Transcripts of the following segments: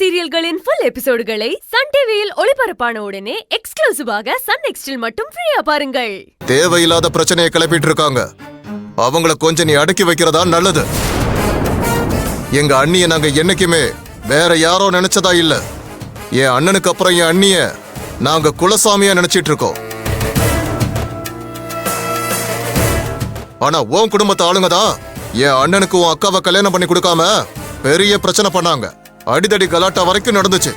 சீரியல்களின் full எபிசோடுகளை Sun டிவியில் ஒளிபரப்பான உடனே எக்ஸ்க்ளூசிவாக சன் நெக்ஸ்டில் மட்டும் ஃப்ரீயா பாருங்கள். தேவையில்லாத பிரச்சனையை கிளப்பிட்டு இருக்காங்க. அவங்கள கொஞ்சம் நீ அடக்கி வைக்கிறதா நல்லது. எங்க அண்ணிய நாங்க என்னைக்குமே வேற யாரோ நினைச்சதா இல்ல. என் அண்ணனுக்கு அப்புறம் என் அண்ணிய நாங்க குலசாமியா நினைச்சிட்டு இருக்கோம். ஆனா உன் குடும்பத்து ஆளுங்க தான் என் அண்ணனுக்கு உன் அக்காவை கல்யாணம் பண்ணி கொடுக்காம பெரிய பிரச்சனை பண்ணாங்க. அடிதடி கலாட்டா வரைக்கும் நடந்துச்சு.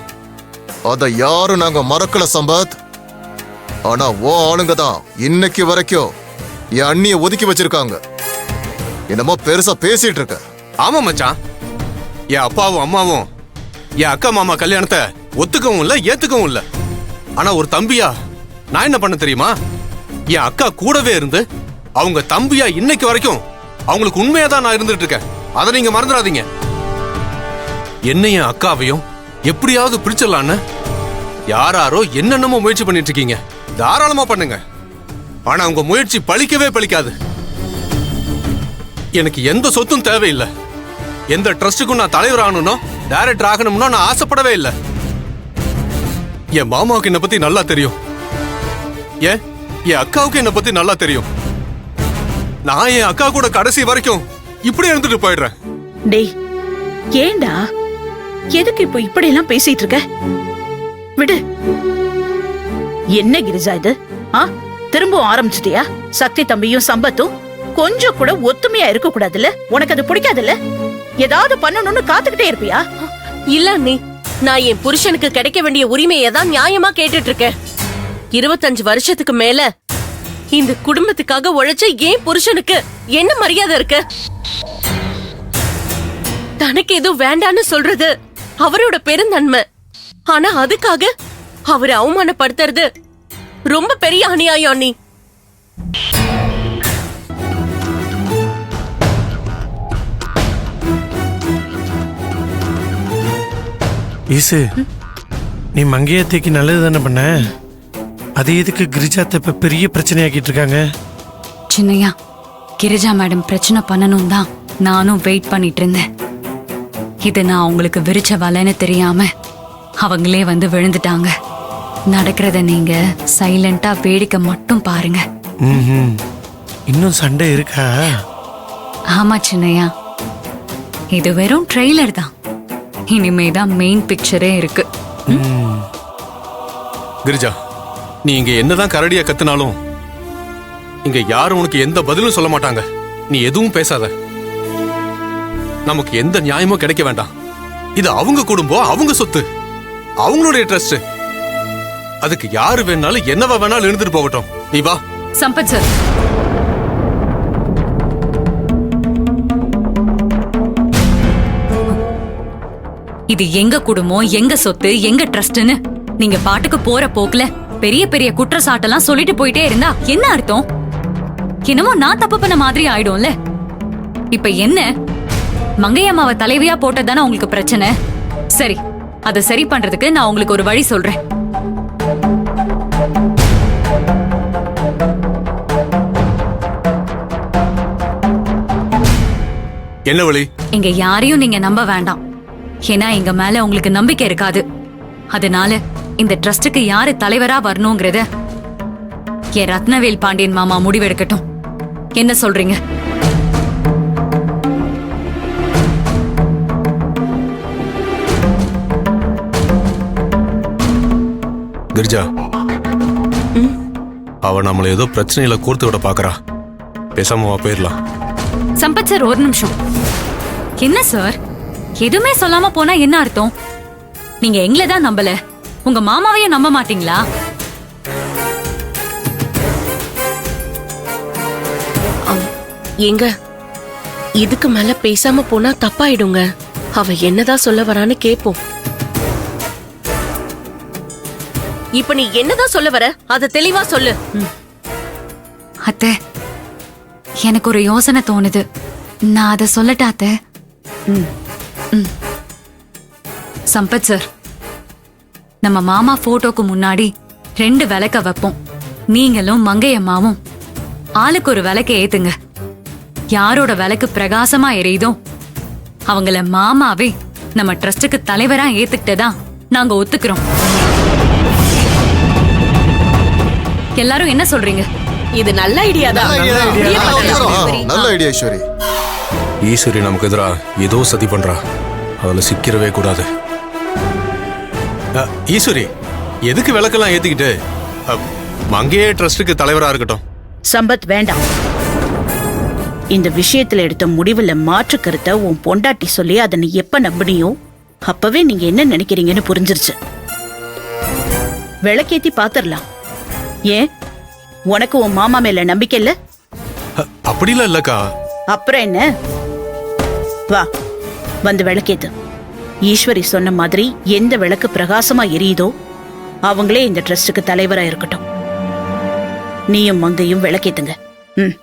அத யாரும் நாங்க மறக்கல சம்பத். ஆனா ஓ ஆளுங்க தான் இன்னைக்கு வரைக்கும் என் அண்ணிய ஒதுக்கி வச்சிருக்காங்க. என்னமோ பெருசா பேசிட்டு இருக்க. ஆமா மச்சான், என் அப்பாவும் அம்மாவும் என் அக்கா மாமா கல்யாணத்தை ஒத்துக்கவும் இல்ல ஏத்துக்கவும் இல்ல. ஆனா ஒரு தம்பியா நான் என்ன பண்ண தெரியுமா? என் அக்கா கூடவே இருந்து அவங்க தம்பியா இன்னைக்கு வரைக்கும் அவங்களுக்கு உண்மையா தான் நான் இருந்துட்டு இருக்கேன். அதை நீங்க மறந்துடாதீங்க. என்னையும் அக்காவையும் எப்படியாவது பிடிச்சிடலான்னு யாராரோ என்னென்னமோ முயற்சி பண்ணிட்டு இருக்கீங்க. தாராளமா பண்ணுங்க. ஆனா உங்க முயற்சி பலிக்கவே பலிக்காது. எனக்கு எந்த சொத்தும் தேவையில்லை. எந்த ட்ரஸ்டுக்கும் நான் தலைவர் ஆகணும்னோ டைரக்டர் ஆகணும்னோ நான் ஆசைப்படவே இல்லை. என் மாமாவுக்கு என்னை பத்தி நல்லா தெரியும். என் அக்காவுக்கு என்னை பத்தி நல்லா தெரியும். நான் என் அக்கா கூட கடைசி வரைக்கும் இப்படி இருந்துட்டு போயிடுறேன். டேய், ஏண்டா எதுக்கு இப்போ இப்படி எல்லாம் பேசிட்டு இருக்க? விடு. என்ன கிரிஜா இது? திரும்பவும் ஆரம்பிச்சிட்டியா? சக்தி தம்பியும் சம்பத்தும் கொஞ்சம் கூட ஒத்துமையா இருக்க கூடாதுல்ல? உனக்கு அது பிடிக்காதுல்ல? ஏதாவது பண்ணணும்னு காத்துக்கிட்டே இருப்பியா? இல்ல அண்ணி, நான் என் புருஷனுக்கு கிடைக்க வேண்டிய உரிமையை தான் நியாயமா கேட்டுட்டு இருக்கேன். 25 வருஷத்துக்கு மேல இந்த குடும்பத்துக்காக உழைச்ச ஏன் புருஷனுக்கு என்ன மரியாதை இருக்கு? தனக்கு எதுவும் வேண்டான்னு சொல்றது அவரோட பெருந்தன்மை. ஆனா அதுக்காக அவரை அவமானப்படுத்துறது ரொம்ப பெரிய அநியாயம் அண்ணி. ஈசு, நீ மங்கையத்தைக்கு நல்லது தானே பண்ண. அது எதுக்கு கிரிஜா இப்ப பெரிய பிரச்சனையாக்கிட்டு இருக்காங்க? சின்னையா, கிரிஜா மேடம் பிரச்சனை பண்ணணும் தான் நானும் வெயிட் பண்ணிட்டு இருந்தேன். இது நான் அவங்களுக்கு விரிச்ச வலைன்னு தெரியாம அவங்களே வந்து விழுந்துட்டாங்க. நடக்கிறத நீங்க சைலண்டா வேடிக்கை மட்டும் பாருங்க. இன்னும் சண்டை இருக்கா? ஆமா சின்னையா, இது வெறும் ட்ரெய்லர் தான். இனிமேதான் மெயின் பிக்சரே இருக்கு. கிரிஜா, நீ இங்க என்னதான் கரடியா கத்துனாலும் இங்க யாரும் உனக்கு எந்த பதிலும் சொல்ல மாட்டாங்க. நீ எதுவும் பேசாத. நமக்கு எந்த நியாயமும் கிடைக்க வேண்டாம். இது அவங்க குடும்பம், அவங்க சொத்து, அவங்களுடைய ட்ரஸ்ட். அதுக்கு யாரு வேணாலும் என்னவா வேணாலும் இருந்துட்டு போகட்டும். நீ வா. சம்பத் சார், இது எங்க குடும்பம், எங்க சொத்து, எங்க ட்ரஸ்ட்னு நீங்க பாட்டுக்கு போற போக்குல பெரிய பெரிய குற்றச்சாட்டெல்லாம் சொல்லிட்டு போயிட்டே இருந்தா என்ன அர்த்தம்? என்னமோ நான் தப்பு பண்ண மாதிரி ஆயிடும்ல. இப்ப என்ன, மங்கையம்மாவை தலைவியா போட்டதானே உங்களுக்கு பிரச்சனை? சரி, அதை சரி பண்றதுக்கு நான் உங்களுக்கு ஒரு வழி சொல்றேன். என்ன வழி? இங்க யாரையும் நீங்க நம்ப வேண்டாம். ஏன்னா எங்க மேல உங்களுக்கு நம்பிக்கை இருக்காது. அதனால இந்த ட்ரஸ்டுக்கு யாரு தலைவரா வரணுங்கிறத என் ரத்னவேல் பாண்டியன் மாமா முடிவெடுக்கட்டும். என்ன சொல்றீங்க? கிரிஜா, அவ நம்மள ஏதோ பிரச்சனையில கோர்த்து விட பாக்குறா. பேசாம போயிடலாம். சம்பத் சார், ஒரு நிமிஷம். என்ன சார், எதுவுமே சொல்லாம போனா என்ன அர்த்தம்? நீங்க எங்களை தான் நம்பல, உங்க மாமாவையும் நம்ப மாட்டீங்களா? எங்க இதுக்கு மேல பேசாம போனா தப்பாயிடுங்க. அவ என்னதான் சொல்ல வரான்னு கேப்போம். இப்ப நீ என்னதான் சொல்ல வர, அத தெளிவா சொல்லு. அத்தை, எனக்கு ஒரு யோசனை தோணுது. நான் அதை சொல்லட்டா அத்தை? சம்பத் சார், நம்ம மாமா போட்டோக்கு முன்னாடி 2 விளக்க வைப்போம். நீங்களும் மங்கையம்மாவும் ஆளுக்கு ஒரு விளக்க ஏத்துங்க. யாரோட விளக்கு பிரகாசமா எரியுதோ அவங்கள மாமாவே நம்ம ட்ரஸ்டுக்கு தலைவரா ஏத்துக்கிட்டதான் நாங்க ஒத்துக்கிறோம். எல்லாரும் என்ன சொல்றீங்க? இது நல்ல ஐடியா தான். நல்ல ஐடியா ஈஸ்வரி. ஈஸ்வரி நமக்கு எதிரா ஏதோ சதி பண்றா, அதுல சிக்கிறவே கூடாது. ஈஸ்வரி, எதுக்கு விளக்கெல்லாம் ஏத்திக்கிட்டு? மங்கையே ட்ரஸ்டுக்கு தலைவரா இருக்கட்டும். சம்பத் வேண்டாம். இந்த விஷயத்துல எடுத்த முடிவுல மாற்று கருத்தை உன் பொண்டாட்டி சொல்லி அதை நீ எப்ப நம்பினியோ அப்பவே நீங்க என்ன நினைக்கிறீங்கன்னு புரிஞ்சிருச்சு. விளக்கேத்தி பாத்திரலாம். ஏன் உனக்கு உன் மாமா மேல நம்பிக்கை இல்ல? அப்படிலாம் இல்லக்கா. அப்புறம் என்ன? வா வந்து விளக்கேத்து. ஈஸ்வரி சொன்ன மாதிரி எந்த விளக்கு பிரகாசமா எரியுதோ அவங்களே இந்த ட்ரஸ்டுக்கு தலைவரா இருக்கட்டும். நீயும் மங்கையும் விளக்கேத்துங்க. ம்.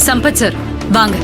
சம்பத் சார் வாங்க.